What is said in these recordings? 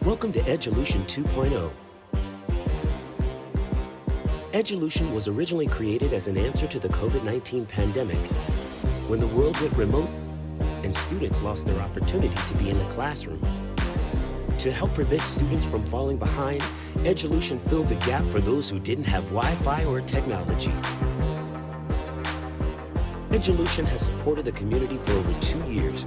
Welcome to Edulution 2.0. Edulution was originally created as an answer to the COVID-19 pandemic when the world went remote and students lost their opportunity to be in the classroom. To help prevent students from falling behind, Edulution filled the gap for those who didn't have Wi-Fi or technology. Edulution has supported the community for over 2 years,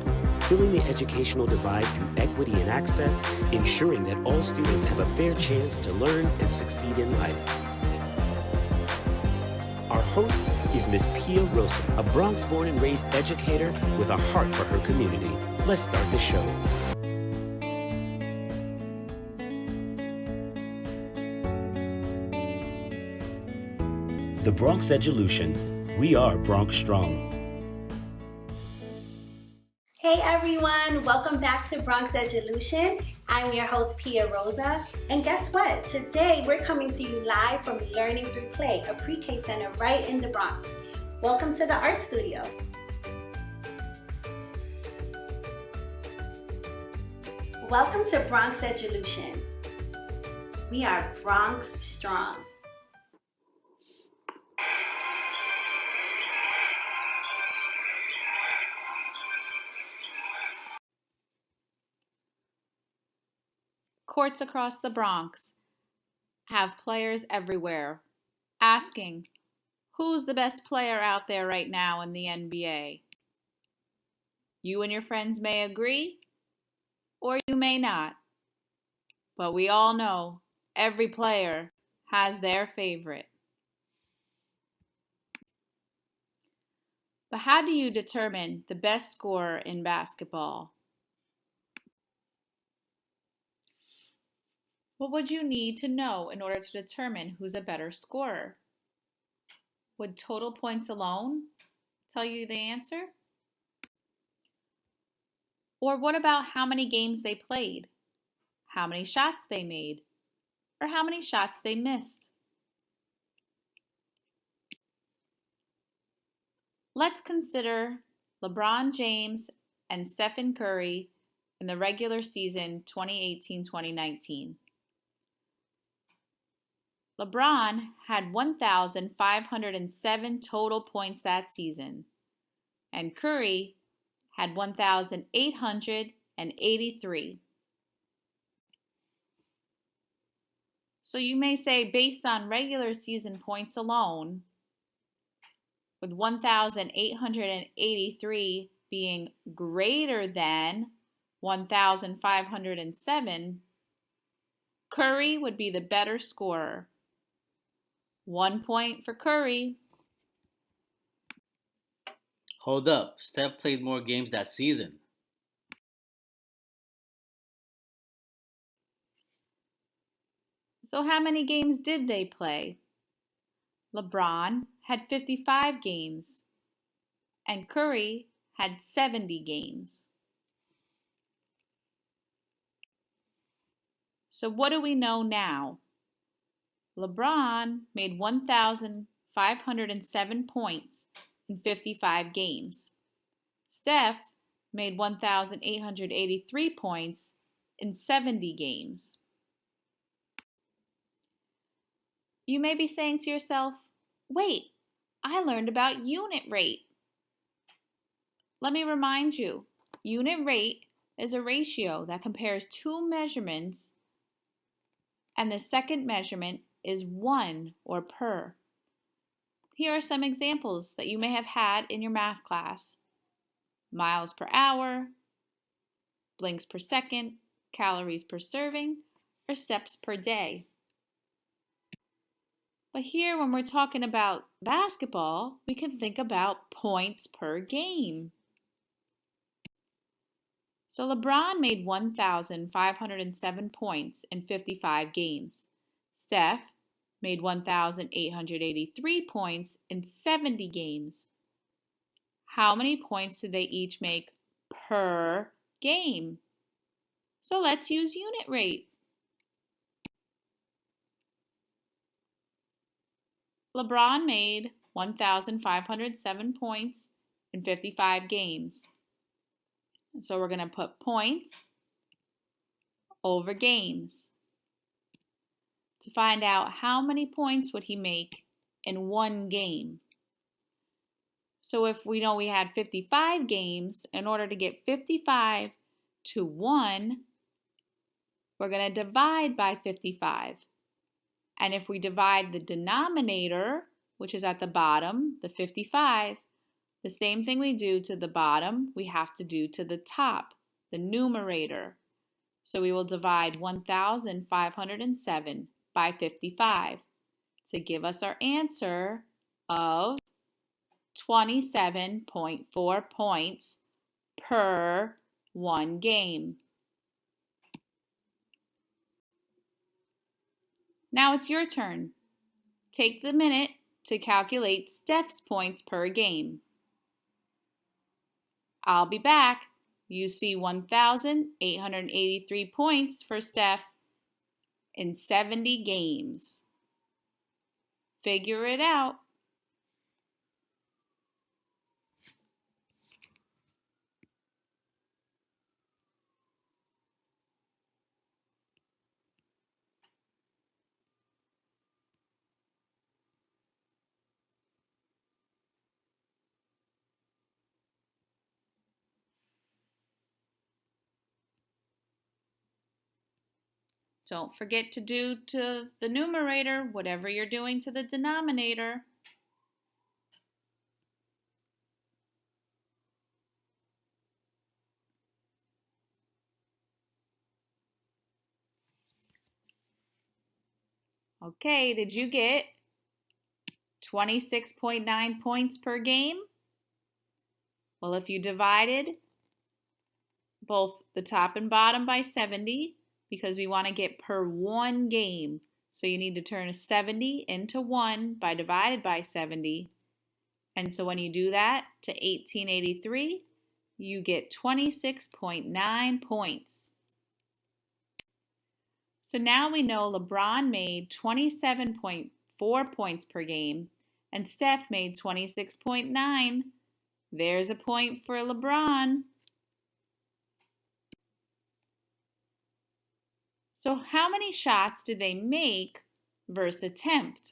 filling the educational divide through equity and access, ensuring that all students have a fair chance to learn and succeed in life. Our host is Ms. Pia Rosa, a Bronx-born and raised educator with a heart for her community. Let's start the show. The Bronx Edulution. We are Bronx Strong. Hey everyone, welcome back to Bronx Edulution. I'm your host Pia Rosa, and guess what? Today we're coming to you live from Learning Through Play, a pre-K center right in the Bronx. Welcome to the art studio. Welcome to Bronx Edulution. We are Bronx Strong. Courts across the Bronx have players everywhere asking, who's the best player out there right now in the NBA? You and your friends may agree, or you may not. But we all know every player has their favorite. But how do you determine the best scorer in basketball? What would you need to know in order to determine who's a better scorer? Would total points alone tell you the answer? Or what about how many games they played, how many shots they made, or how many shots they missed? Let's consider LeBron James and Stephen Curry in the regular season 2018-2019. LeBron had 1,507 total points that season, and Curry had 1,883. So you may say, based on regular season points alone, with 1,883 being greater than 1,507, Curry would be the better scorer. 1 point for Curry. Hold up, Steph played more games that season. So how many games did they play? LeBron had 55 games, and Curry had 70 games. So what do we know now? LeBron made 1,507 points in 55 games. Steph made 1,883 points in 70 games. You may be saying to yourself, wait, I learned about unit rate. Let me remind you, unit rate is a ratio that compares two measurements, and the second measurement is one or per. Here are some examples that you may have had in your math class. Miles per hour, blinks per second, calories per serving, or steps per day. But here, when we're talking about basketball, we can think about points per game. So LeBron made 1,507 points in 55 games. Steph made 1,883 points in 70 games. How many points did they each make per game? So let's use unit rate. LeBron made 1,507 points in 55 games. So we're going to put points over games to find out how many points would he make in one game. So if we know we had 55 games, in order to get 55 to 1, we're going to divide by 55. And if we divide the denominator, which is at the bottom, the 55, the same thing we do to the bottom, we have to do to the top, the numerator. So we will divide 1,507 by 55 to give us our answer of 27.4 points per one game. Now it's your turn. Take the minute to calculate Steph's points per game. I'll be back. You see 1,883 points for Steph in 70 games. Figure it out. Don't forget to do to the numerator whatever you're doing to the denominator. Okay, did you get 26.9 points per game? Well, if you divided both the top and bottom by 70, because we want to get per one game, so you need to turn a 70 into 1 by divided by 70. And so when you do that to 1883, you get 26.9 points. So now we know LeBron made 27.4 points per game and Steph made 26.9. There's a point for LeBron. So how many shots did they make versus attempt?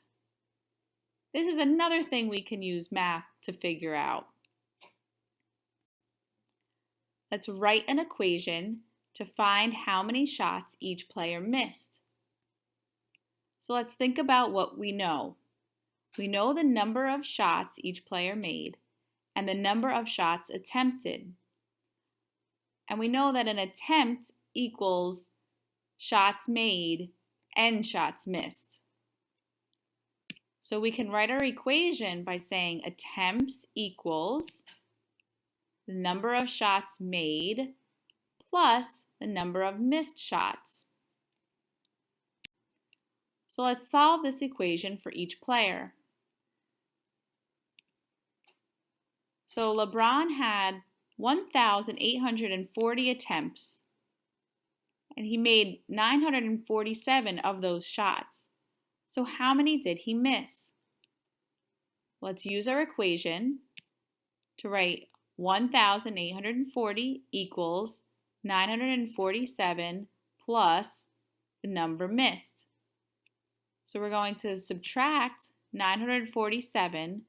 This is another thing we can use math to figure out. Let's write an equation to find how many shots each player missed. So let's think about what we know. We know the number of shots each player made and the number of shots attempted. And we know that an attempt equals shots made and shots missed. So we can write our equation by saying attempts equals the number of shots made plus the number of missed shots. So let's solve this equation for each player. So LeBron had 1,840 attempts, and he made 947 of those shots. So how many did he miss? Let's use our equation to write 1,840 equals 947 plus the number missed. So we're going to subtract 947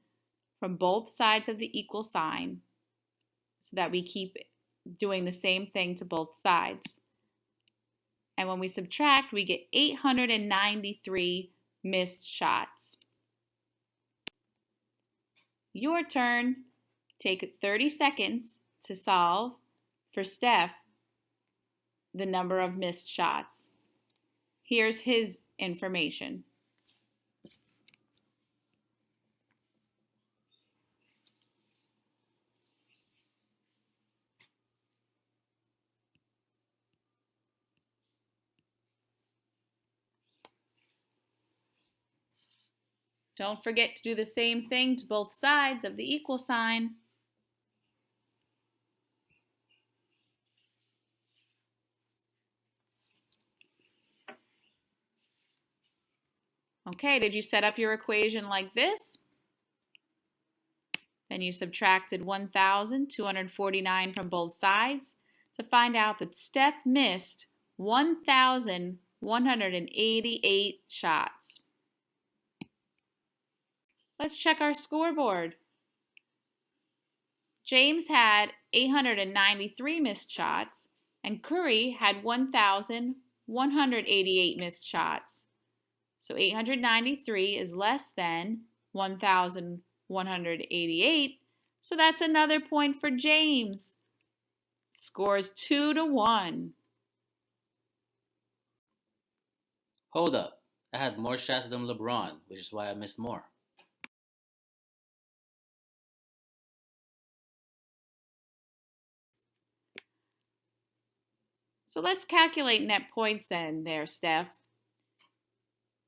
from both sides of the equal sign so that we keep doing the same thing to both sides. And when we subtract, we get 893 missed shots. Your turn. Take 30 seconds to solve for Steph the number of missed shots. Here's his information. Don't forget to do the same thing to both sides of the equal sign. Okay, did you set up your equation like this? Then you subtracted 1,249 from both sides to find out that Steph missed 1,188 shots. Let's check our scoreboard. James had 893 missed shots, and Curry had 1,188 missed shots. So 893 is less than 1,188, so that's another point for James. Scores 2-1. Hold up. I had more shots than LeBron, which is why I missed more. So let's calculate net points then there, Steph.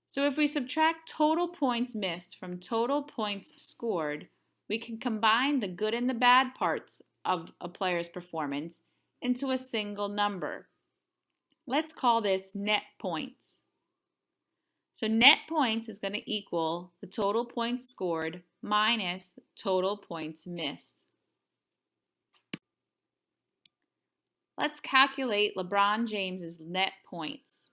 So if we subtract total points missed from total points scored, we can combine the good and the bad parts of a player's performance into a single number. Let's call this net points. So net points is going to equal the total points scored minus the total points missed. Let's calculate LeBron James's net points.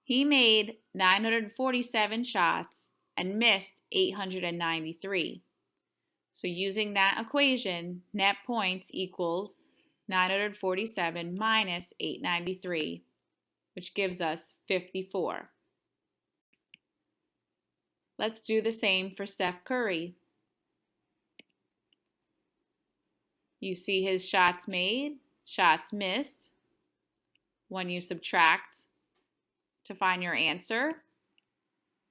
He made 947 shots and missed 893. So using that equation, net points equals 947 minus 893, which gives us 54. Let's do the same for Steph Curry. You see his shots made, shots missed. When you subtract to find your answer,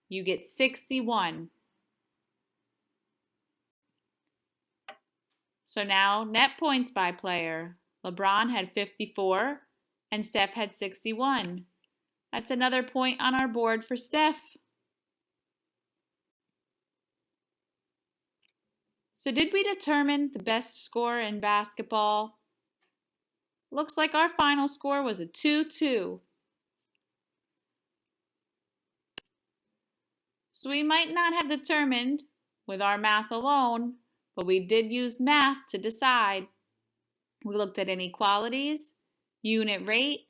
you get 61. So now net points by player. LeBron had 54 and Steph had 61. That's another point on our board for Steph. So did we determine the best score in basketball? Looks like our final score was a 2-2. So we might not have determined with our math alone, but we did use math to decide. We looked at inequalities, unit rate,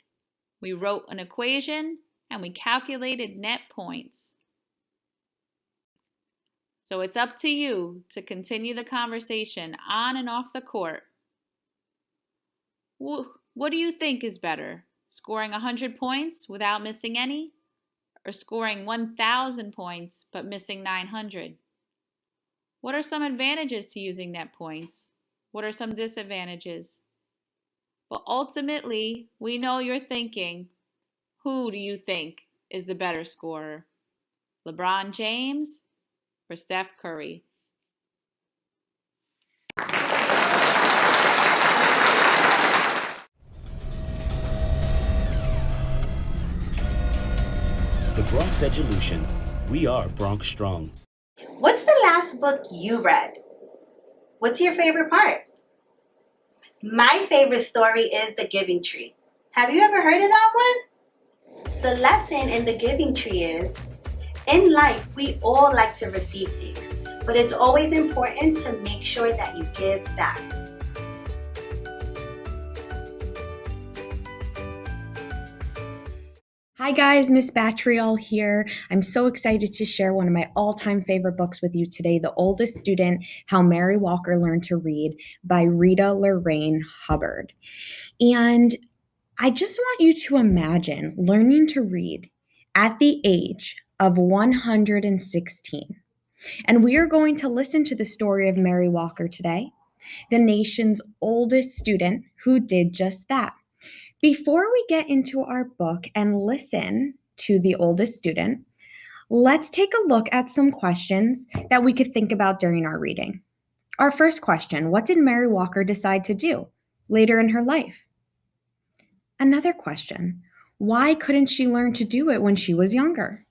we wrote an equation, and we calculated net points. So it's up to you to continue the conversation on and off the court. What do you think is better? Scoring 100 points without missing any? Or scoring 1,000 points but missing 900? What are some advantages to using net points? What are some disadvantages? But ultimately, we know you're thinking, who do you think is the better scorer? LeBron James or Steph Curry? The Bronx Edulution. We are Bronx Strong. What's the last book you read? What's your favorite part? My favorite story is The Giving Tree. Have you ever heard of that one? The lesson in The Giving Tree is, in life, we all like to receive things, but it's always important to make sure that you give back. Hi guys, Miss Batriel here. I'm so excited to share one of my all-time favorite books with you today, The Oldest Student, How Mary Walker Learned to Read by Rita Lorraine Hubbard. And I just want you to imagine learning to read at the age of 116. And we are going to listen to the story of Mary Walker today, the nation's oldest student who did just that. Before we get into our book and listen to the oldest student, let's take a look at some questions that we could think about during our reading. Our first question, what did Mary Walker decide to do later in her life? Another question, why couldn't she learn to do it when she was younger?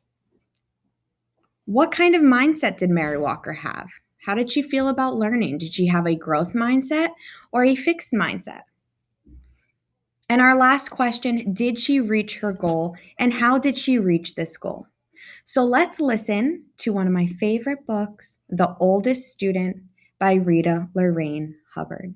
What kind of mindset did Mary Walker have? How did she feel about learning? Did she have a growth mindset or a fixed mindset? And our last question, did she reach her goal and how did she reach this goal? So let's listen to one of my favorite books, The Oldest Student by Rita Lorraine Hubbard.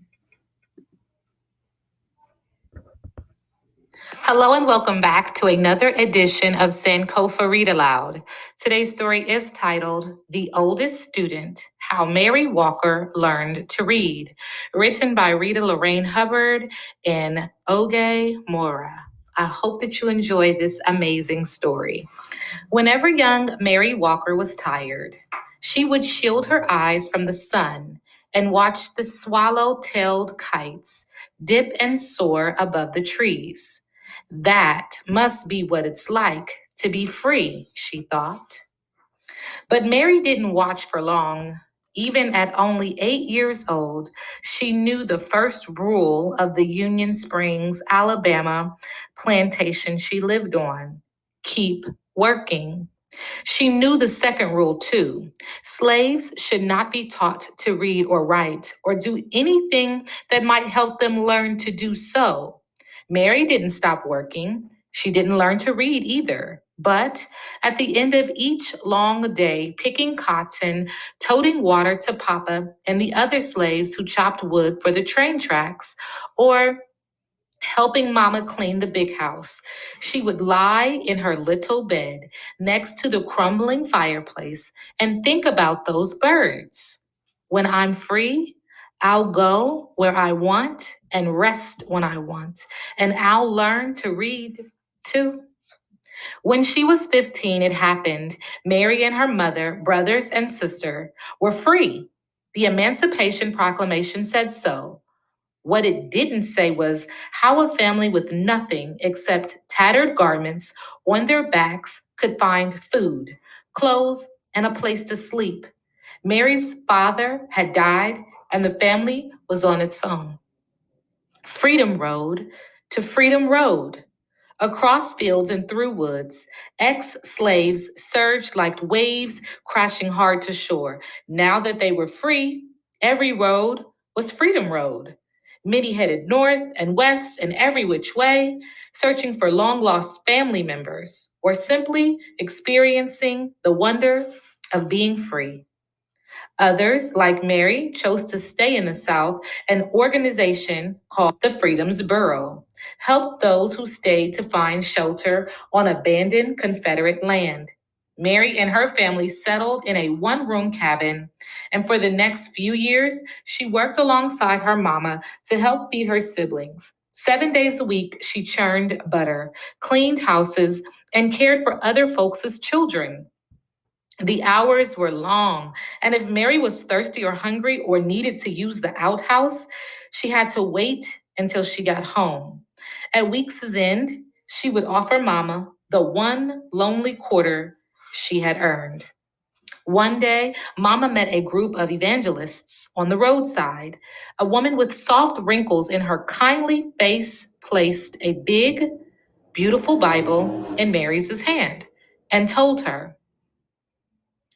Hello and welcome back to another edition of Sankofa Read Aloud. Today's story is titled The Oldest Student, How Mary Walker Learned to Read, written by Rita Lorraine Hubbard and Oge Mora. I hope that you enjoy this amazing story. Whenever young Mary Walker was tired, she would shield her eyes from the sun and watch the swallow-tailed kites dip and soar above the trees. That must be what it's like to be free, she thought. But Mary didn't watch for long. Even at only 8 years old, she knew the first rule of the Union Springs, Alabama plantation she lived on: keep working. She knew the second rule too. Slaves should not be taught to read or write or do anything that might help them learn to do so. Mary didn't stop working. She didn't learn to read either. But at the end of each long day, picking cotton, toting water to Papa and the other slaves who chopped wood for the train tracks, or helping Mama clean the big house, she would lie in her little bed next to the crumbling fireplace and think about those birds. When I'm free, I'll go where I want and rest when I want, and I'll learn to read too. When she was 15, it happened. Mary and her mother, brothers, and sister were free. The Emancipation Proclamation said so. What it didn't say was how a family with nothing except tattered garments on their backs could find food, clothes, and a place to sleep. Mary's father had died, and the family was on its own. Freedom Road to Freedom Road. Across fields and through woods, ex-slaves surged like waves crashing hard to shore. Now that they were free, every road was Freedom Road. Many headed north and west and every which way, searching for long-lost family members or simply experiencing the wonder of being free. Others, like Mary, chose to stay in the South. An organization called the Freedom's Bureau helped those who stayed to find shelter on abandoned Confederate land. Mary and her family settled in a one-room cabin, and for the next few years, she worked alongside her mama to help feed her siblings. 7 days a week, she churned butter, cleaned houses, and cared for other folks' children. The hours were long, and if Mary was thirsty or hungry or needed to use the outhouse, she had to wait until she got home. At week's end, she would offer Mama the one lonely quarter she had earned. One day, Mama met a group of evangelists on the roadside. A woman with soft wrinkles in her kindly face placed a big, beautiful Bible in Mary's hand and told her,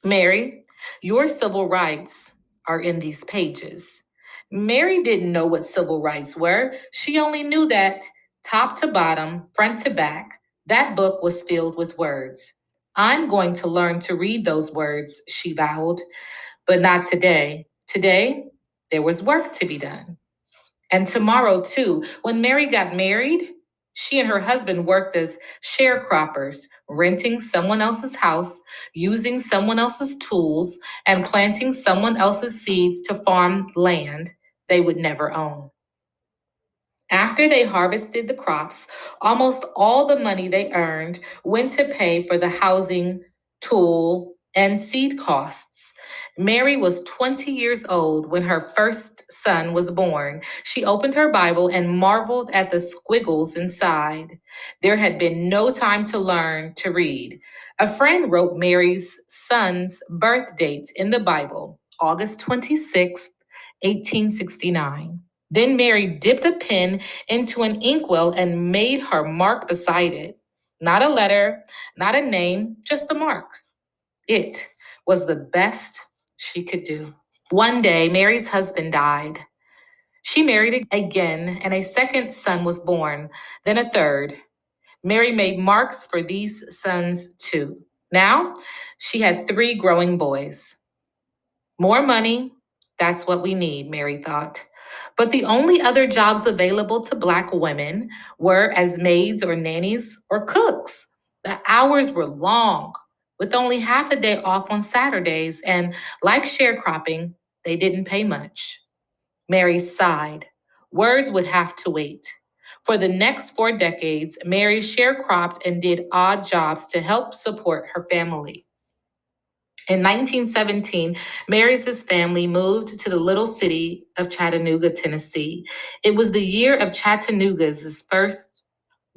"Mary, your civil rights are in these pages." Mary didn't know what civil rights were. She only knew that top to bottom, front to back, that book was filled with words. "I'm going to learn to read those words," she vowed, "but not today. Today, there was work to be done." And tomorrow, too, when Mary got married, she and her husband worked as sharecroppers, renting someone else's house, using someone else's tools, and planting someone else's seeds to farm land they would never own. After they harvested the crops, almost all the money they earned went to pay for the housing, tool, and seed costs. Mary was 20 years old when her first son was born. She opened her Bible and marveled at the squiggles inside. There had been no time to learn to read. A friend wrote Mary's son's birth date in the Bible, August 26th, 1869. Then Mary dipped a pen into an inkwell and made her mark beside it. Not a letter, not a name, just a mark. It was the best she could do. One day, Mary's husband died. She married again, and a second son was born, then a third. Mary made marks for these sons too. Now, she had 3 growing boys. More money, that's what we need, Mary thought. But the only other jobs available to Black women were as maids or nannies or cooks. The hours were long, with only half a day off on Saturdays, and like sharecropping, they didn't pay much. Mary sighed. Words would have to wait. For the next 4 decades, Mary sharecropped and did odd jobs to help support her family. In 1917, Mary's family moved to the little city of Chattanooga, Tennessee. It was the year of Chattanooga's first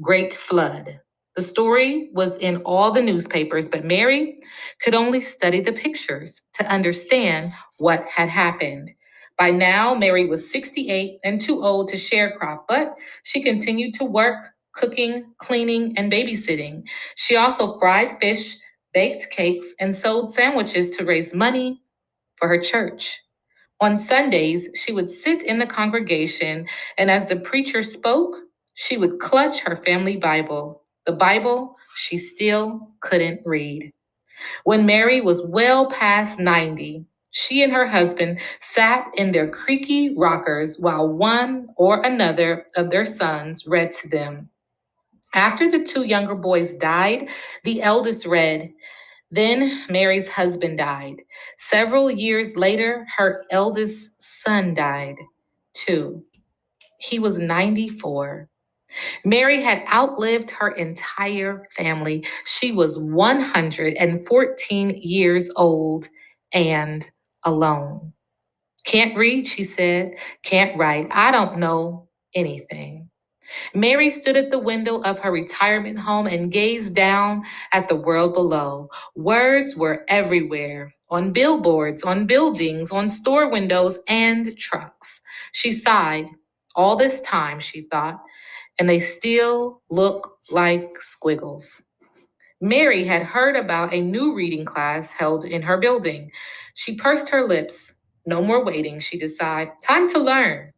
great flood. The story was in all the newspapers, but Mary could only study the pictures to understand what had happened. By now, Mary was 68 and too old to sharecrop, but she continued to work, cooking, cleaning, and babysitting. She also fried fish, baked cakes, and sold sandwiches to raise money for her church. On Sundays, she would sit in the congregation, and as the preacher spoke, she would clutch her family Bible, the Bible she still couldn't read. When Mary was well past 90, she and her husband sat in their creaky rockers while one or another of their sons read to them. After the 2 younger boys died, the eldest read. Then Mary's husband died. Several years later, her eldest son died too. He was 94. Mary had outlived her entire family. She was 114 years old and alone. Can't read, she said. Can't write. I don't know anything. Mary stood at the window of her retirement home and gazed down at the world below. Words were everywhere, on billboards, on buildings, on store windows, and trucks. She sighed. All this time, she thought, and they still look like squiggles. Mary had heard about a new reading class held in her building. She pursed her lips. No more waiting, she decided. Time to learn.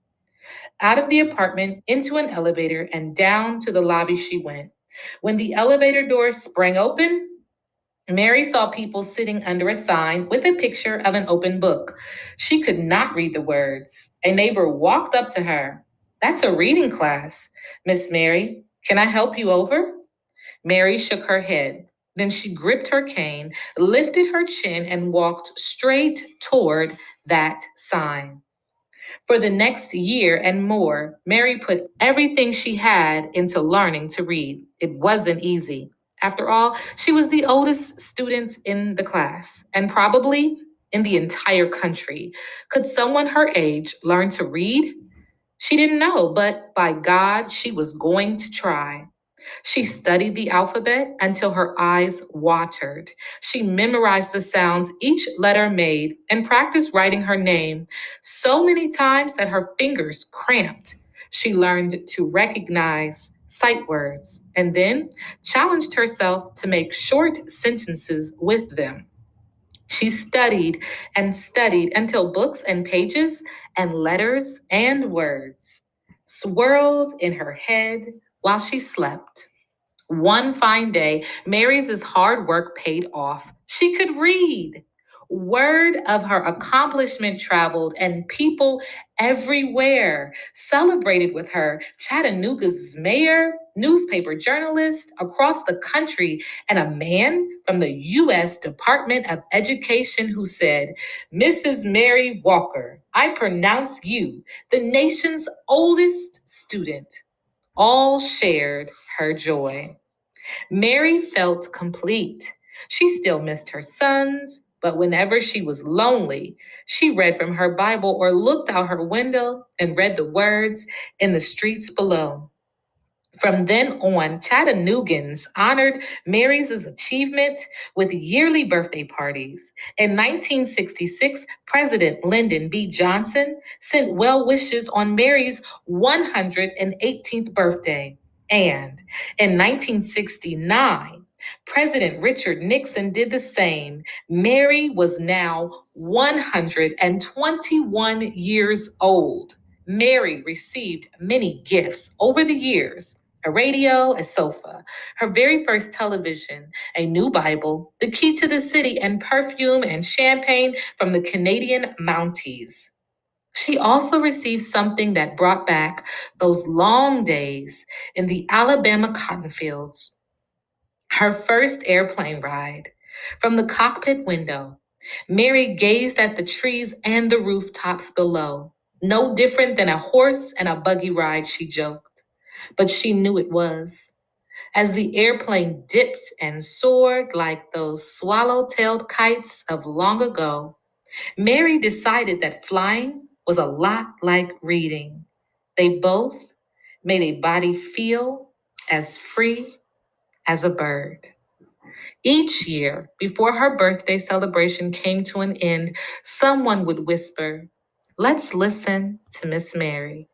Out of the apartment, into an elevator, and down to the lobby she went. When the elevator doors sprang open, Mary saw people sitting under a sign with a picture of an open book. She could not read the words. A neighbor walked up to her. That's a reading class, Miss Mary. Can I help you over? Mary shook her head. Then she gripped her cane, lifted her chin, and walked straight toward that sign. For the next year and more, Mary put everything she had into learning to read. It wasn't easy. After all, she was the oldest student in the class, and probably in the entire country. Could someone her age learn to read? She didn't know, but by God, she was going to try. She studied the alphabet until her eyes watered. She memorized the sounds each letter made and practiced writing her name so many times that her fingers cramped. She learned to recognize sight words and then challenged herself to make short sentences with them. She studied and studied until books and pages and letters and words swirled in her head while she slept. One fine day, Mary's hard work paid off. She could read. Word of her accomplishment traveled, and people everywhere celebrated with her. Chattanooga's mayor, newspaper journalists across the country, and a man from the U.S. Department of Education who said, Mrs. Mary Walker, I pronounce you the nation's oldest student. All shared her joy. Mary felt complete. She still missed her sons, but whenever she was lonely, she read from her Bible or looked out her window and read the words in the streets below. From then on, Chattanoogans honored Mary's achievement with yearly birthday parties. In 1966, President Lyndon B. Johnson sent well wishes on Mary's 118th birthday. And in 1969, President Richard Nixon did the same. Mary was now 121 years old. Mary received many gifts over the years: a radio, a sofa, her very first television, a new Bible, the key to the city, and perfume and champagne from the Canadian Mounties. She also received something that brought back those long days in the Alabama cotton fields. Her first airplane ride. From the cockpit window, Mary gazed at the trees and the rooftops below. No different than a horse and a buggy ride, she joked. But she knew it was. As the airplane dipped and soared like those swallow-tailed kites of long ago, Mary decided that flying was a lot like reading. They both made a body feel as free as a bird. Each year, before her birthday celebration came to an end, someone would whisper, "Let's listen to Miss Mary."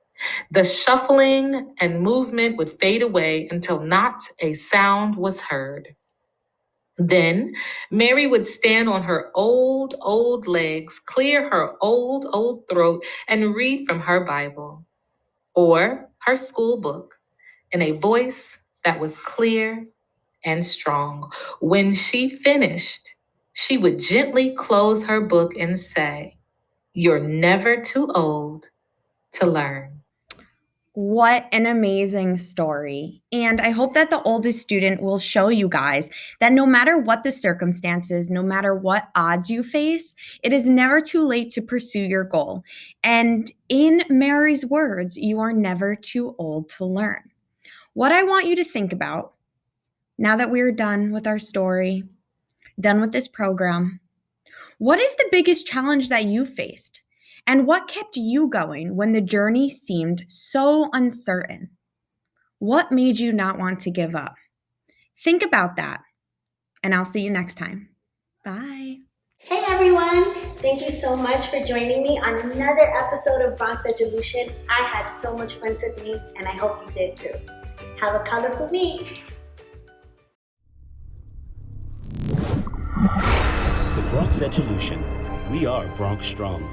The shuffling and movement would fade away until not a sound was heard. Then Mary would stand on her old legs, clear her old throat, and read from her Bible or her school book in a voice that was clear and strong. When she finished, she would gently close her book and say, "You're never too old to learn." What an amazing story. And I hope that the oldest student will show you guys that no matter what the circumstances, no matter what odds you face, it is never too late to pursue your goal. And in Mary's words, you are never too old to learn. What I want you to think about now that we're done with our story, done with this program, what is the biggest challenge that you faced? And what kept you going when the journey seemed so uncertain? What made you not want to give up? Think about that, and I'll see you next time. Bye. Hey everyone, thank you so much for joining me on another episode of Bronx Edulution. I had so much fun today, and I hope you did too. Have a colorful week. The Bronx Edulution. We are Bronx Strong.